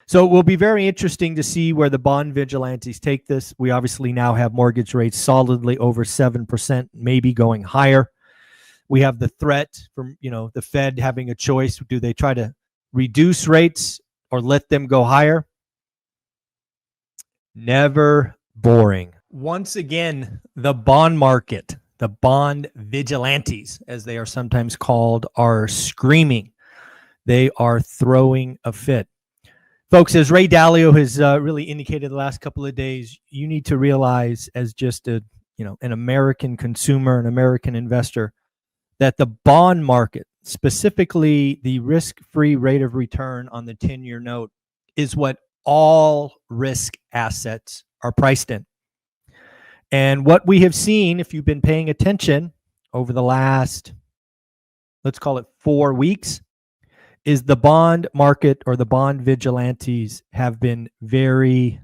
So it will be very interesting to see where the bond vigilantes take this. We obviously now have mortgage rates solidly over 7%, maybe going higher. We have the threat from, the Fed having a choice. Do they try to reduce rates or let them go higher? Never boring. Once again, the bond market, the bond vigilantes, as they are sometimes called, are screaming. They are throwing a fit. Folks, as Ray Dalio has really indicated the last couple of days, you need to realize as just an American consumer, an American investor, that the bond market, specifically the risk-free rate of return on the 10-year note, is what all risk assets are priced in. And what we have seen, if you've been paying attention over the last, let's call it 4 weeks, is the bond market or the bond vigilantes have been very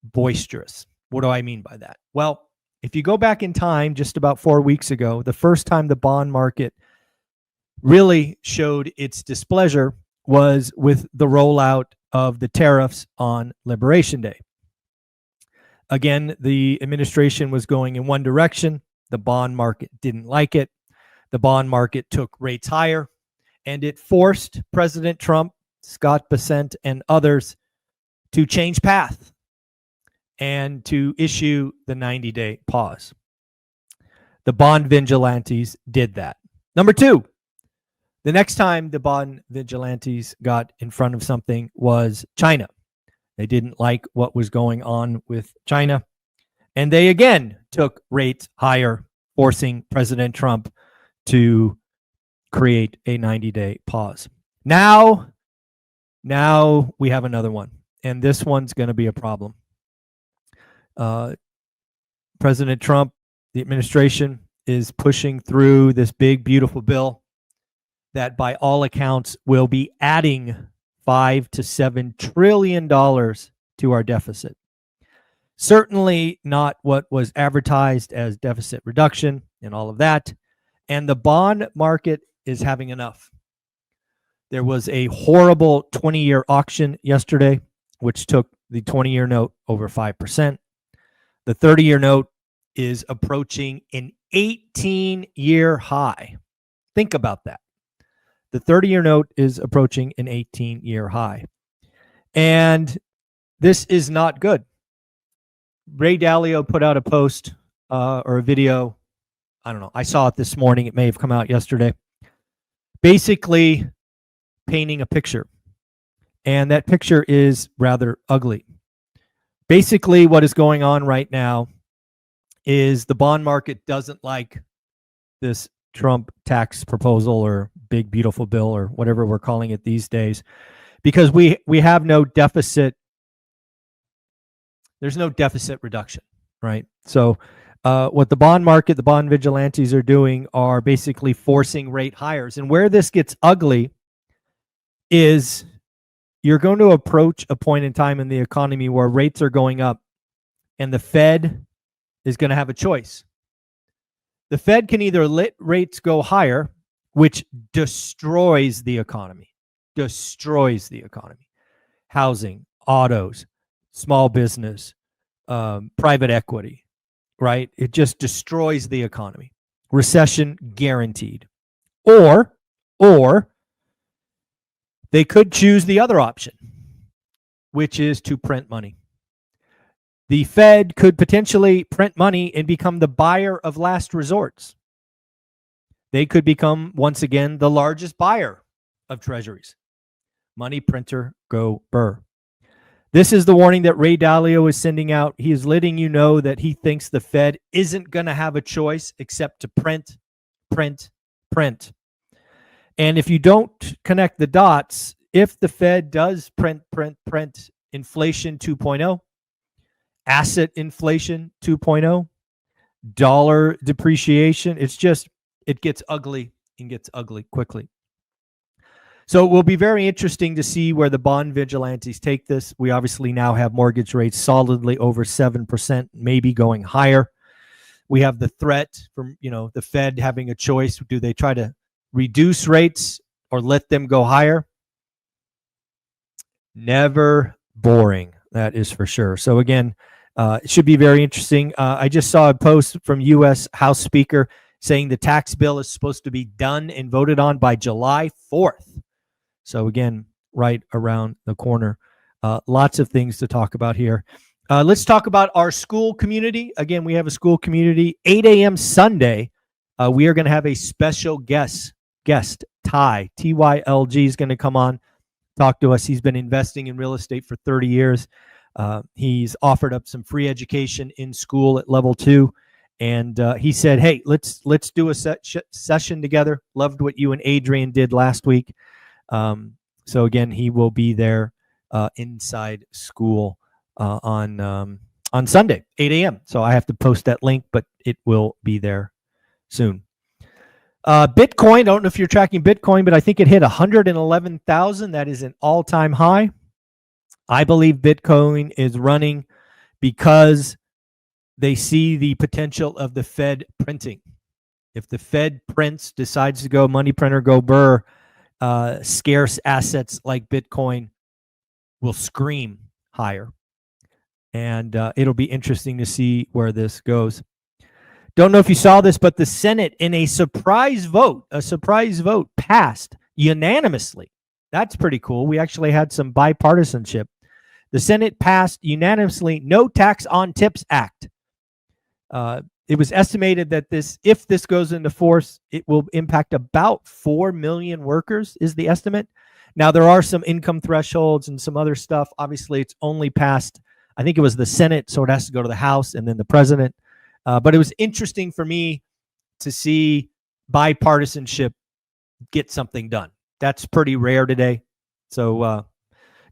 boisterous. What do I mean by that? Well, if you go back in time, just about 4 weeks ago, the first time the bond market really showed its displeasure was with the rollout of the tariffs on Liberation Day. Again, the administration was going in one direction. The bond market didn't like it. The bond market took rates higher, and it forced President Trump, Scott Bessent, and others to change path and to issue the 90-day pause. The bond vigilantes did that. Number two, the next time the bond vigilantes got in front of something was China. They didn't like what was going on with China, and they again took rates higher, forcing President Trump to create a 90-day pause. Now we have another one, and this one's going to be a problem. President Trump, the administration, is pushing through this big, beautiful bill that by all accounts will be adding $5 to $7 trillion to our deficit. Certainly not what was advertised as deficit reduction and all of that. And the bond market is having enough. There was a horrible 20-year auction yesterday, which took the 20-year note over 5%. The 30-year note is approaching an 18-year high. Think about that. The 30-year note is approaching an 18-year high. And this is not good. Ray Dalio put out a post or a video. I don't know. I saw it this morning. It may have come out yesterday. Basically painting a picture. And that picture is rather ugly. Basically, what is going on right now is the bond market doesn't like this Trump tax proposal or big, beautiful bill or whatever we're calling it these days, because we have no deficit. There's no deficit reduction, right? So what the bond market, the bond vigilantes are doing are basically forcing rate hires. And where this gets ugly is you're going to approach a point in time in the economy where rates are going up and the Fed is going to have a choice. The Fed can either let rates go higher, which destroys the economy, housing, autos, small business, private equity, right? It just destroys the economy. Recession guaranteed. Or they could choose the other option, which is to print money. The Fed could potentially print money and become the buyer of last resorts. They could become, once again, the largest buyer of treasuries. Money printer, go burr. This is the warning that Ray Dalio is sending out. He is letting you know that he thinks the Fed isn't going to have a choice except to print. And if you don't connect the dots, if the Fed does print inflation 2.0, asset inflation 2.0, dollar depreciation, it gets ugly and gets ugly quickly. So it will be very interesting to see where the bond vigilantes take this. We obviously now have mortgage rates solidly over 7%, maybe going higher. We have the threat from, the Fed having a choice. Do they try to reduce rates or let them go higher? Never boring. That is for sure. So again, it should be very interesting. I just saw a post from U.S. House Speaker saying the tax bill is supposed to be done and voted on by July 4th. So again, right around the corner. Lots of things to talk about here. Let's talk about our school community. Again, we have a school community. 8 a.m. Sunday, we are going to have a special guest, Ty. TYLG is going to come on, talk to us. He's been investing in real estate for 30 years. He's offered up some free education in school at level 2. And he said, hey, let's do a session together. Loved what you and Adrian did last week. So again, he will be there inside school on Sunday, 8 a.m. So I have to post that link, but it will be there soon. Bitcoin, I don't know if you're tracking Bitcoin, but I think it hit 111,000. That is an all-time high. I believe Bitcoin is running because they see the potential of the Fed printing. If the Fed prints, decides to go money printer, go burr, scarce assets like Bitcoin will scream higher. And it'll be interesting to see where this goes. Don't know if you saw this, but the Senate in a surprise vote passed unanimously. That's pretty cool. We actually had some bipartisanship. The Senate passed unanimously No Tax on Tips Act. It was estimated that if this goes into force, it will impact about 4 million workers is the estimate. Now, there are some income thresholds and some other stuff. Obviously, it's only passed, I think it was the Senate, so it has to go to the House and then the president. But it was interesting for me to see bipartisanship get something done. That's pretty rare today. So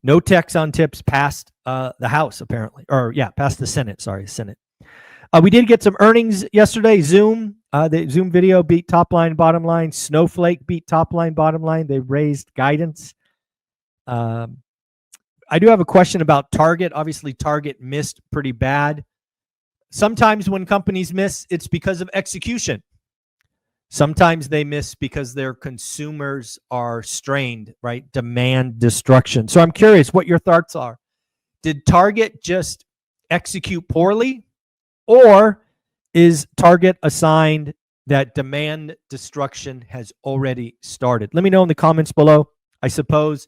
no tax on tips passed the House, apparently. Or, yeah, passed the Senate. Sorry, Senate. We did get some earnings yesterday. Zoom, the Zoom video beat top line, bottom line. Snowflake beat top line, bottom line. They raised guidance. I do have a question about Target. Obviously, Target missed pretty bad. Sometimes when companies miss, it's because of execution. Sometimes they miss because their consumers are strained, right? Demand destruction. So I'm curious what your thoughts are. Did Target just execute poorly? Or is Target assigned that demand destruction has already started? Let me know in the comments below. I suppose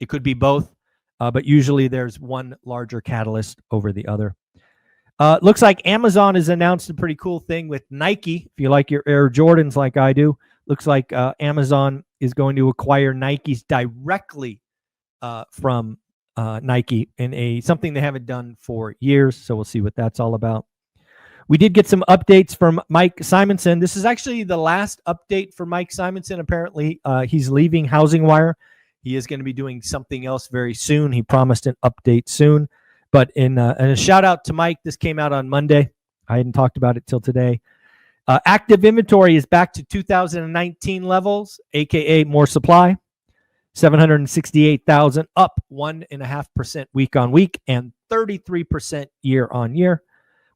it could be both, but usually there's one larger catalyst over the other. Looks like Amazon has announced a pretty cool thing with Nike. If you like your Air Jordans like I do, looks like Amazon is going to acquire Nikes directly from Nike in something they haven't done for years. So we'll see what that's all about. We did get some updates from Mike Simson. This is actually the last update for Mike Simson. Apparently, he's leaving Housing Wire. He is going to be doing something else very soon. He promised an update soon. But in a shout out to Mike, this came out on Monday. I hadn't talked about it till today. Active inventory is back to 2019 levels, aka more supply. 768,000, up 1.5% week on week and 33% year on year.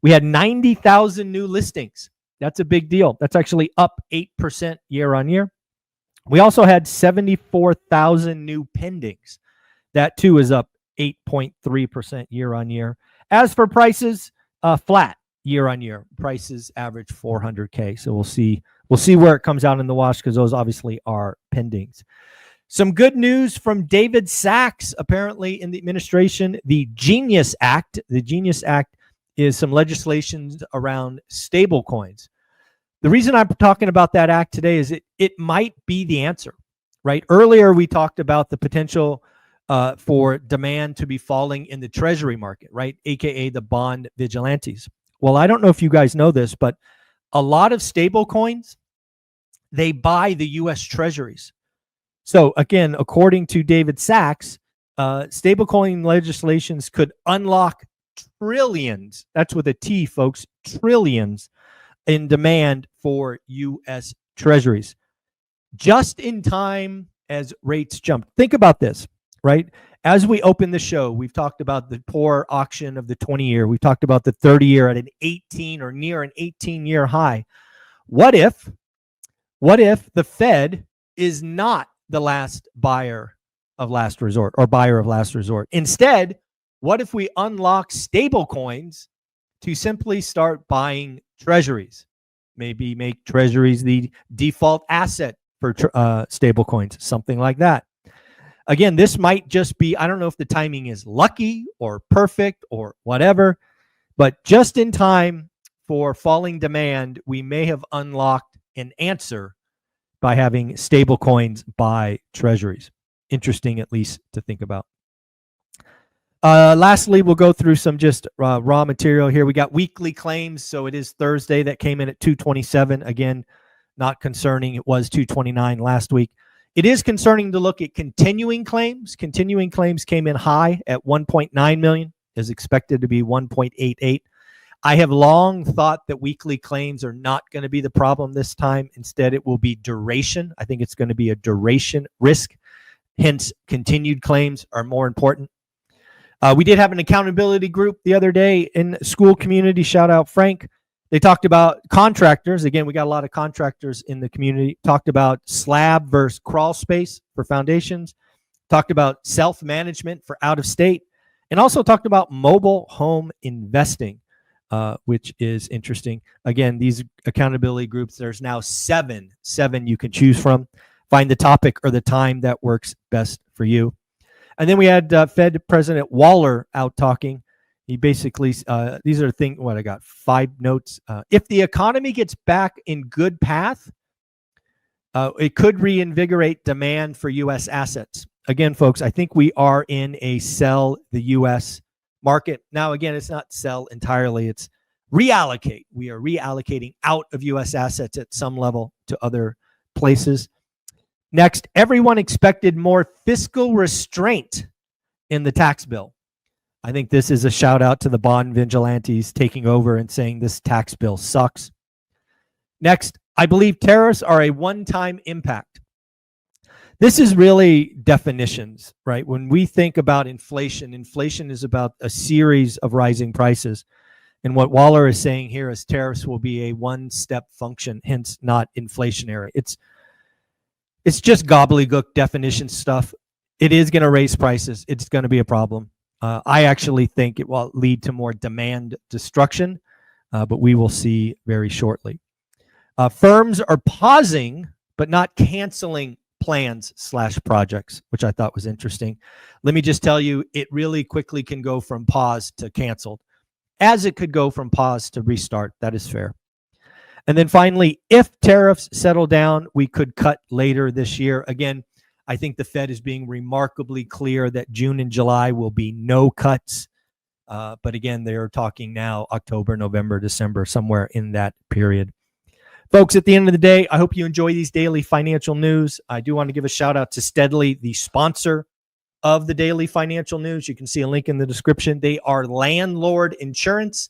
We had 90,000 new listings. That's a big deal. That's actually up 8% year on year. We also had 74,000 new pendings. That too is up 8.3% year on year. As for prices, flat year on year. Prices average 400K. So we'll see where it comes out in the wash because those obviously are pendings. Some good news from David Sachs, apparently in the administration, the Genius Act. The Genius Act is some legislation around stable coins. The reason I'm talking about that act today is it might be the answer, right? Earlier, we talked about the potential for demand to be falling in the treasury market, right? AKA the Bond Vigilantes. Well, I don't know if you guys know this, but a lot of stable coins, they buy the U.S. treasuries. So again, according to David Sachs, stablecoin legislations could unlock trillions, that's with a T, folks, trillions in demand for U.S. treasuries. Just in time as rates jump. Think about this, right? As we open the show, we've talked about the poor auction of the 20-year. We've talked about the 30-year at an 18 or near an 18-year high. What if the Fed is not the last buyer of last resort or buyer of last resort. Instead, what if we unlock stable coins to simply start buying treasuries? Maybe make treasuries the default asset for stable coins, something like that. Again, this might just be, I don't know if the timing is lucky or perfect or whatever, but just in time for falling demand, we may have unlocked an answer by having stable coins buy treasuries. Interesting, at least, to think about. Lastly, we'll go through some just raw material here. We got weekly claims. So it is Thursday. That came in at 227. Again, not concerning. It was 229 last week. It is concerning to look at continuing claims. Continuing claims came in high at 1.9 million, is expected to be 1.88. I have long thought that weekly claims are not going to be the problem this time. Instead, it will be duration. I think it's going to be a duration risk. Hence, continued claims are more important. We did have an accountability group the other day in school community. Shout out Frank. They talked about contractors. Again, we got a lot of contractors in the community. Talked about slab versus crawl space for foundations. Talked about self-management for out of state. And also talked about mobile home investing, which is interesting. Again, these accountability groups, there's now seven you can choose from. Find the topic or the time that works best for you. And then we had Fed President Waller out talking. He basically, these are things, what I got, 5 notes. If the economy gets back in good path, it could reinvigorate demand for U.S. assets. Again, folks, I think we are in a sell the U.S. market. Now, again, it's not sell entirely. It's reallocate. We are reallocating out of U.S. assets at some level to other places. Next, everyone expected more fiscal restraint in the tax bill. I think this is a shout out to the Bond Vigilantes taking over and saying this tax bill sucks. Next, I believe tariffs are a one-time impact. This is really definitions, right? When we think about inflation, inflation is about a series of rising prices. And what Waller is saying here is tariffs will be a one-step function, hence not inflationary. It's just gobbledygook definition stuff. It is going to raise prices. It's going to be a problem. I actually think it will lead to more demand destruction, but we will see very shortly. Firms are pausing, but not canceling plans/projects, which I thought was interesting. Let me just tell you, it really quickly can go from pause to canceled, as it could go from pause to restart. That is fair. And then finally, if tariffs settle down, we could cut later this year. Again, I think the Fed is being remarkably clear that June and July will be no cuts. But again, they are talking now October, November, December, somewhere in that period. Folks, at the end of the day, I hope you enjoy these daily financial news. I do want to give a shout out to Steadily, the sponsor of the daily financial news. You can see a link in the description. They are landlord insurance.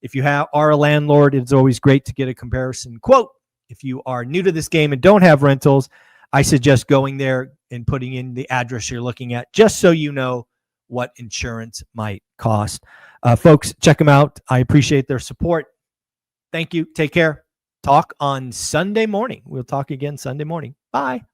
If you are a landlord, it's always great to get a comparison quote. If you are new to this game and don't have rentals, I suggest going there and putting in the address you're looking at, just so you know what insurance might cost. Folks, check them out. I appreciate their support. Thank you. Take care. Talk on Sunday morning. We'll talk again Sunday morning. Bye.